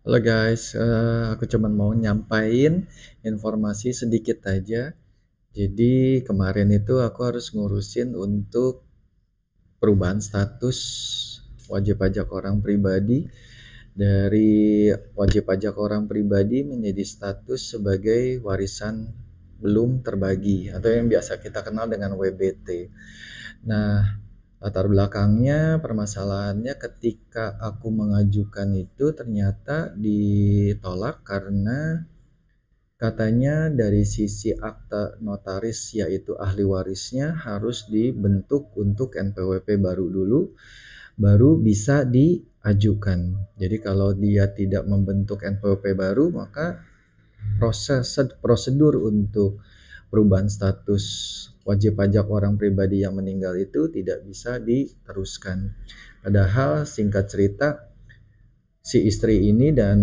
Halo guys, aku cuman mau nyampain informasi sedikit aja. Jadi kemarin itu aku harus ngurusin untuk perubahan status wajib pajak orang pribadi dari wajib pajak orang pribadi menjadi status sebagai warisan belum terbagi atau yang biasa kita kenal dengan WBT. Nah, latar belakangnya permasalahannya ketika aku mengajukan itu ternyata ditolak karena katanya dari sisi akta notaris yaitu ahli warisnya harus dibentuk untuk NPWP baru dulu, baru bisa diajukan. Jadi kalau dia tidak membentuk NPWP baru, maka prosedur untuk perubahan status wajib pajak orang pribadi yang meninggal itu tidak bisa diteruskan. Padahal singkat cerita si istri ini dan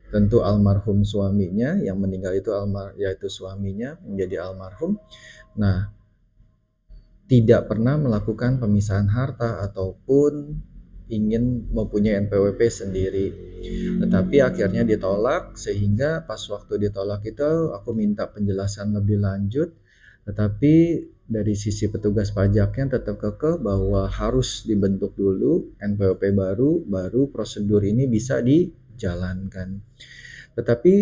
tentu almarhum suaminya yang meninggal itu yaitu suaminya menjadi almarhum. Nah, tidak pernah melakukan pemisahan harta ataupun ingin mempunyai NPWP sendiri. Tetapi akhirnya ditolak sehingga pas waktu ditolak itu aku minta penjelasan lebih lanjut, tetapi dari sisi petugas pajaknya tetap kekeh bahwa harus dibentuk dulu NPWP baru prosedur ini bisa dijalankan. Tetapi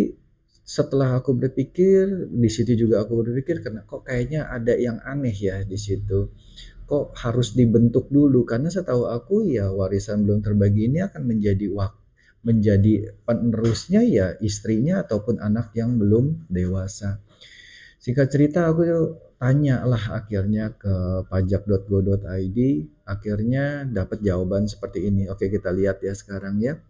setelah aku berpikir, di situ juga aku berpikir karena kok kayaknya ada yang aneh ya di situ. Kok harus dibentuk dulu? Karena setahu aku ya warisan belum terbagi ini akan menjadi penerusnya ya istrinya ataupun anak yang belum dewasa. Singkat cerita aku tanya lah akhirnya ke pajak.go.id, akhirnya dapat jawaban seperti ini. Oke, kita lihat ya sekarang ya.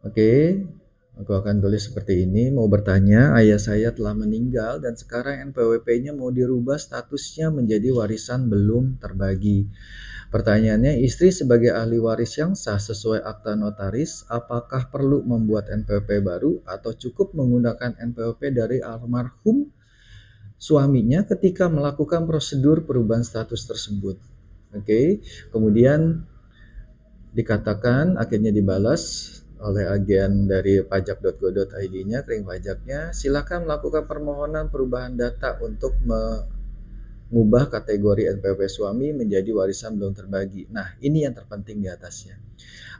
Oke, aku akan tulis seperti ini. Mau bertanya, ayah saya telah meninggal dan sekarang NPWP-nya mau dirubah statusnya menjadi warisan belum terbagi. Pertanyaannya, istri sebagai ahli waris yang sah sesuai akta notaris, apakah perlu membuat NPWP baru atau cukup menggunakan NPWP dari almarhum suaminya ketika melakukan prosedur perubahan status tersebut? Oke, kemudian dikatakan akhirnya dibalas oleh agen dari pajak.go.id-nya, kering pajaknya, silakan melakukan permohonan perubahan data untuk mengubah kategori NPWP suami menjadi warisan belum terbagi. Nah, ini yang terpenting di atasnya.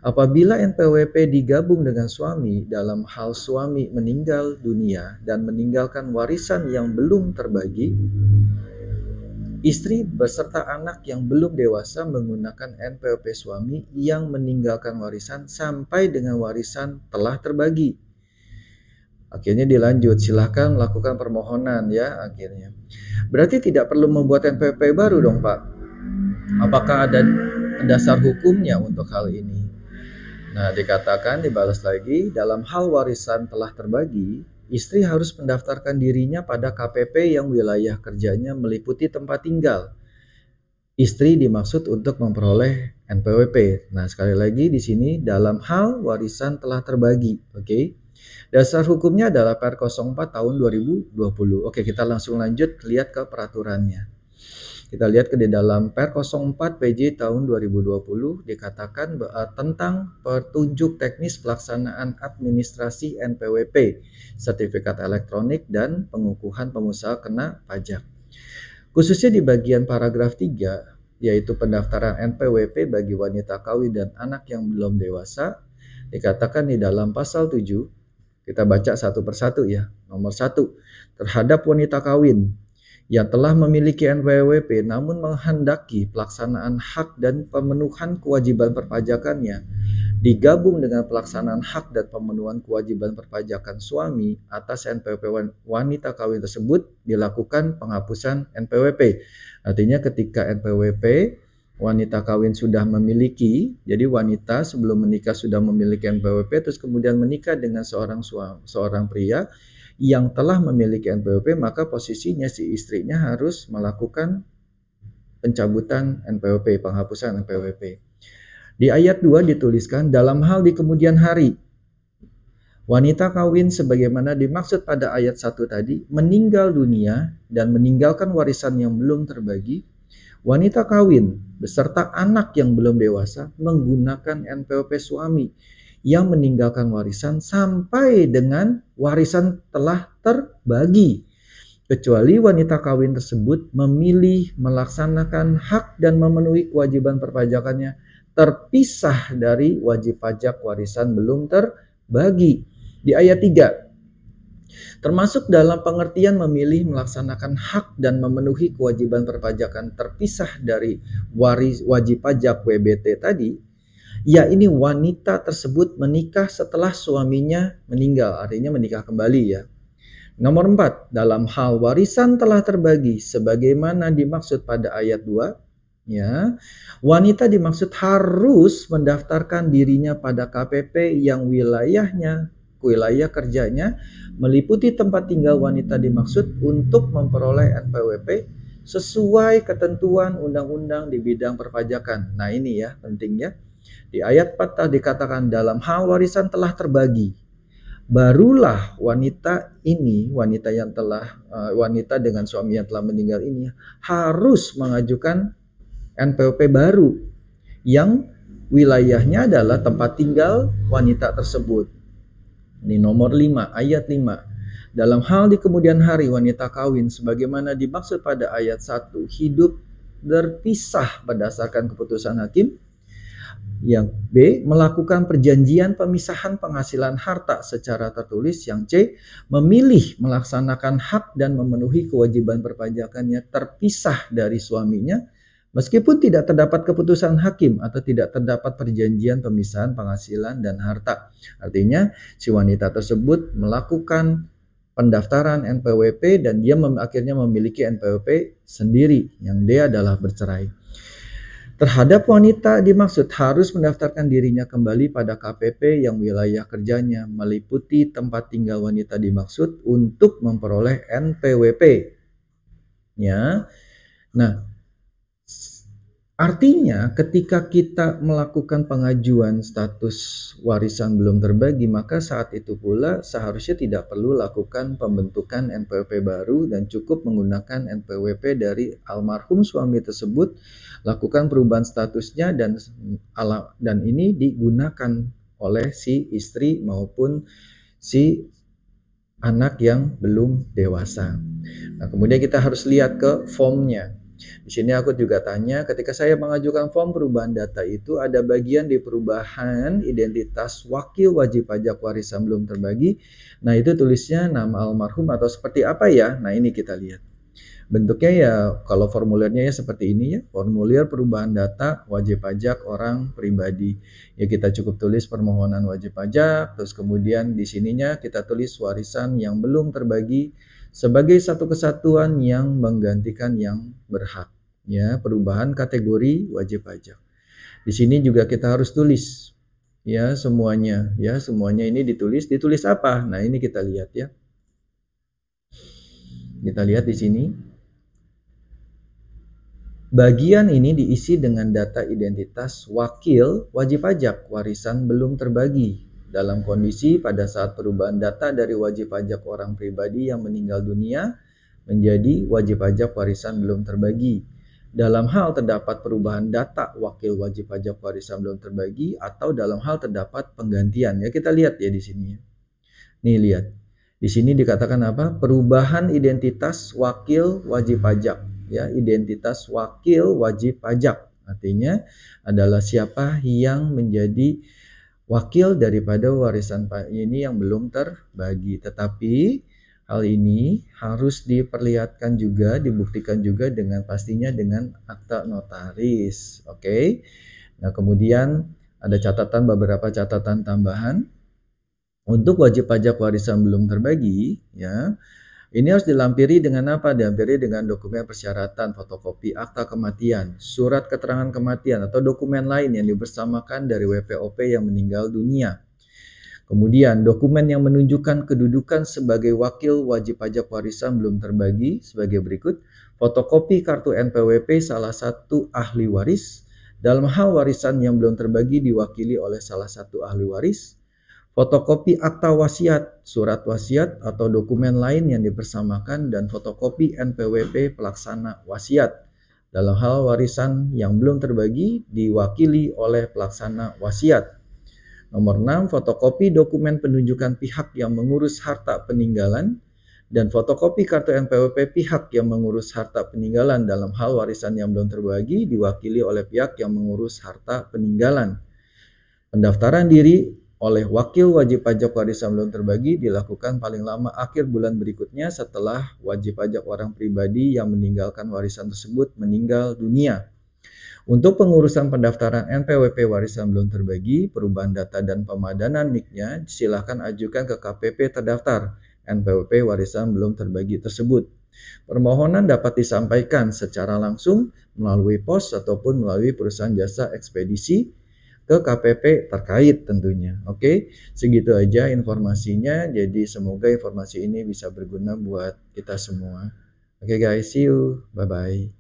Apabila NPWP digabung dengan suami dalam hal suami meninggal dunia dan meninggalkan warisan yang belum terbagi, istri beserta anak yang belum dewasa menggunakan NPWP suami yang meninggalkan warisan sampai dengan warisan telah terbagi. Akhirnya dilanjut, silahkan melakukan permohonan ya akhirnya. Berarti tidak perlu membuat NPWP baru dong Pak? Apakah ada dasar hukumnya untuk hal ini? Nah, dikatakan dibalas lagi, dalam hal warisan telah terbagi, istri harus mendaftarkan dirinya pada KPP yang wilayah kerjanya meliputi tempat tinggal. Istri dimaksud untuk memperoleh NPWP. Nah, sekali lagi di sini dalam hal warisan telah terbagi, oke? Dasar hukumnya adalah Per 04 tahun 2020. Oke, kita langsung lanjut lihat ke peraturannya. Kita lihat ke di dalam Per 04 PJ tahun 2020 dikatakan tentang petunjuk teknis pelaksanaan administrasi NPWP, sertifikat elektronik dan pengukuhan pengusaha kena pajak. Khususnya di bagian paragraf 3, yaitu pendaftaran NPWP bagi wanita kawin dan anak yang belum dewasa, dikatakan di dalam pasal 7, kita baca satu persatu ya. Nomor 1, terhadap wanita kawin yang telah memiliki NPWP namun menghendaki pelaksanaan hak dan pemenuhan kewajiban perpajakannya digabung dengan pelaksanaan hak dan pemenuhan kewajiban perpajakan suami atas NPWP wanita kawin tersebut dilakukan penghapusan NPWP. Artinya ketika NPWP wanita kawin sudah memiliki, jadi wanita sebelum menikah sudah memiliki NPWP terus kemudian menikah dengan seorang pria yang telah memiliki NPWP, maka posisinya si istrinya harus melakukan pencabutan NPWP, penghapusan NPWP. Di ayat 2 dituliskan, dalam hal di kemudian hari, wanita kawin sebagaimana dimaksud pada ayat 1 tadi, meninggal dunia dan meninggalkan warisan yang belum terbagi, wanita kawin beserta anak yang belum dewasa menggunakan NPWP suami yang meninggalkan warisan sampai dengan warisan telah terbagi, kecuali wanita kawin tersebut memilih melaksanakan hak dan memenuhi kewajiban perpajakannya terpisah dari wajib pajak warisan belum terbagi. Di ayat 3, termasuk dalam pengertian memilih melaksanakan hak dan memenuhi kewajiban perpajakan terpisah dari wajib pajak WBT tadi, ya ini wanita tersebut menikah setelah suaminya meninggal, artinya menikah kembali ya. Nomor 4, dalam hal warisan telah terbagi sebagaimana dimaksud pada ayat 2, ya, wanita dimaksud harus mendaftarkan dirinya pada KPP yang wilayah kerjanya meliputi tempat tinggal wanita dimaksud untuk memperoleh NPWP sesuai ketentuan undang-undang di bidang perpajakan. Nah ini ya pentingnya. Di ayat 4 dikatakan dalam hal warisan telah terbagi. Barulah wanita dengan suami yang telah meninggal ini harus mengajukan NPWP baru yang wilayahnya adalah tempat tinggal wanita tersebut. Ini nomor 5, ayat 5. Dalam hal di kemudian hari wanita kawin sebagaimana dimaksud pada ayat 1 hidup berpisah berdasarkan keputusan hakim. Yang B, melakukan perjanjian pemisahan penghasilan harta secara tertulis. Yang C, memilih melaksanakan hak dan memenuhi kewajiban perpajakannya terpisah dari suaminya meskipun tidak terdapat keputusan hakim atau tidak terdapat perjanjian pemisahan penghasilan dan harta. Artinya si wanita tersebut melakukan pendaftaran NPWP dan dia akhirnya memiliki NPWP sendiri, yang D adalah bercerai. Terhadap wanita dimaksud harus mendaftarkan dirinya kembali pada KPP yang wilayah kerjanya meliputi tempat tinggal wanita dimaksud untuk memperoleh NPWP. Ya. Nah, artinya ketika kita melakukan pengajuan status warisan belum terbagi, maka saat itu pula seharusnya tidak perlu lakukan pembentukan NPWP baru dan cukup menggunakan NPWP dari almarhum suami tersebut, lakukan perubahan statusnya dan ini digunakan oleh si istri maupun si anak yang belum dewasa. Nah, kemudian kita harus lihat ke formnya. Di sini aku juga tanya, ketika saya mengajukan form perubahan data itu ada bagian di perubahan identitas wakil wajib pajak warisan belum terbagi. Nah, itu tulisnya nama almarhum atau seperti apa ya? Nah, ini kita lihat. Bentuknya ya kalau formulirnya ya seperti ini ya, formulir perubahan data wajib pajak orang pribadi. Ya kita cukup tulis permohonan wajib pajak, terus kemudian di sininya kita tulis warisan yang belum terbagi sebagai satu kesatuan yang menggantikan yang berhak. Ya, perubahan kategori wajib pajak. Di sini juga kita harus tulis ya semuanya ini ditulis apa? Nah, ini kita lihat ya. Kita lihat di sini. Bagian ini diisi dengan data identitas wakil wajib pajak warisan belum terbagi dalam kondisi pada saat perubahan data dari wajib pajak orang pribadi yang meninggal dunia menjadi wajib pajak warisan belum terbagi. Dalam hal terdapat perubahan data wakil wajib pajak warisan belum terbagi atau dalam hal terdapat penggantian. Ya kita lihat ya di sini. Nih lihat. Di sini dikatakan apa? Perubahan identitas wakil wajib pajak. Ya, identitas wakil wajib pajak. Artinya adalah siapa yang menjadi wakil daripada warisan ini yang belum terbagi. Tetapi hal ini harus diperlihatkan juga, dibuktikan juga dengan pastinya dengan akta notaris. Oke. Nah, kemudian ada beberapa catatan tambahan. Untuk wajib pajak warisan belum terbagi, ya. Ini harus dilampiri dengan apa? Dilampiri dengan dokumen persyaratan, fotokopi akta kematian, surat keterangan kematian, atau dokumen lain yang dibersamakan dari WPOP yang meninggal dunia. Kemudian dokumen yang menunjukkan kedudukan sebagai wakil wajib pajak warisan belum terbagi sebagai berikut. Fotokopi kartu NPWP salah satu ahli waris. Dalam hal warisan yang belum terbagi diwakili oleh salah satu ahli waris. Fotokopi akta wasiat, surat wasiat atau dokumen lain yang dipersamakan dan fotokopi NPWP pelaksana wasiat. Dalam hal warisan yang belum terbagi diwakili oleh pelaksana wasiat. Nomor 6, fotokopi dokumen penunjukan pihak yang mengurus harta peninggalan dan fotokopi kartu NPWP pihak yang mengurus harta peninggalan dalam hal warisan yang belum terbagi diwakili oleh pihak yang mengurus harta peninggalan. Pendaftaran diri oleh wakil wajib pajak warisan belum terbagi dilakukan paling lama akhir bulan berikutnya setelah wajib pajak orang pribadi yang meninggalkan warisan tersebut meninggal dunia. Untuk pengurusan pendaftaran NPWP warisan belum terbagi, perubahan data dan pemadanan NIK-nya silakan ajukan ke KPP terdaftar NPWP warisan belum terbagi tersebut. Permohonan dapat disampaikan secara langsung melalui pos ataupun melalui perusahaan jasa ekspedisi ke KPP terkait tentunya. Oke, segitu aja informasinya. Jadi semoga informasi ini bisa berguna buat kita semua. Oke guys, see you. Bye-bye.